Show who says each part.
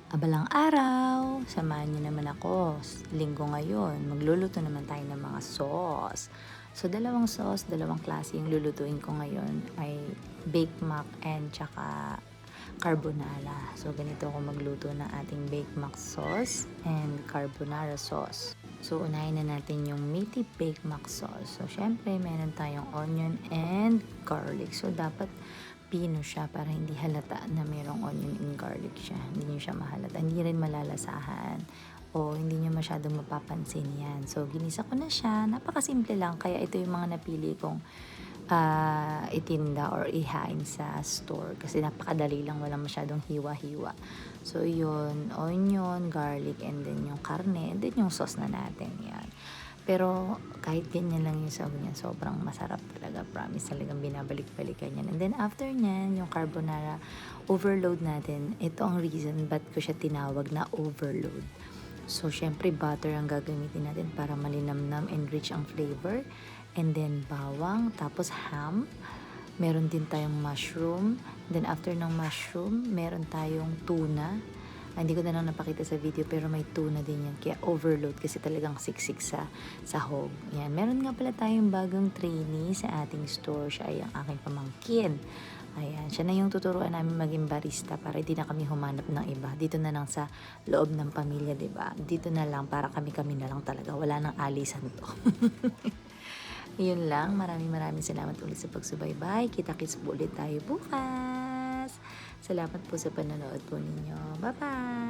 Speaker 1: Abalang araw, samahan niyo naman ako. Linggo ngayon, magluluto naman tayo ng mga sauce. So, dalawang sauce, dalawang klase yung lulutuin ko ngayon ay Bake Mac and tsaka carbonara. So, ganito ako magluto ng ating Bake Mac sauce and carbonara sauce. So, unahin na natin yung meaty Bake Mac sauce. So, syempre, meron tayong onion and garlic. So, dapat pino siya para hindi halata na mayroong onion and garlic siya. Hindi nyo siya mahalata. Hindi rin malalasahan o hindi nyo masyadong mapapansin yan. So, ginisa ko na siya. Napakasimple lang. Kaya ito yung mga napili kong itinda or ihain sa store. Kasi napakadali lang. Walang masyadong hiwa-hiwa. So, yun. Onion, garlic, and then yung karne. And then yung sauce na natin. Yan. Pero kahit ganyan lang yung sahog niya, sobrang masarap talaga. Promise, talagang binabalik-balikan yan. And then after nyan, yung carbonara overload natin, ito ang reason ba't ko siya tinawag na overload. So, syempre, butter ang gagamitin natin para malinamnam and rich ang flavor. And then, bawang, tapos ham. Meron din tayong mushroom. Then, after ng mushroom, meron tayong tuna. Hindi ko na lang napakita sa video pero may tuna din yan. Kaya overload kasi talagang siksik sa sahog. Yan. Meron nga pala tayong bagong trainee sa ating store. Siya ay ang aking pamangkin. Ayan. Siya na yung tuturuan namin maging barista para hindi na kami humanap ng iba. Dito na lang sa loob ng pamilya, diba? Dito na lang para kami-kami na lang talaga. Wala nang alisan to. Yun lang. Maraming salamat ulit sa pagsubaybay. Kita-kits po ulit tayo bukas. Salamat po sa panonood po ninyo. Bye-bye!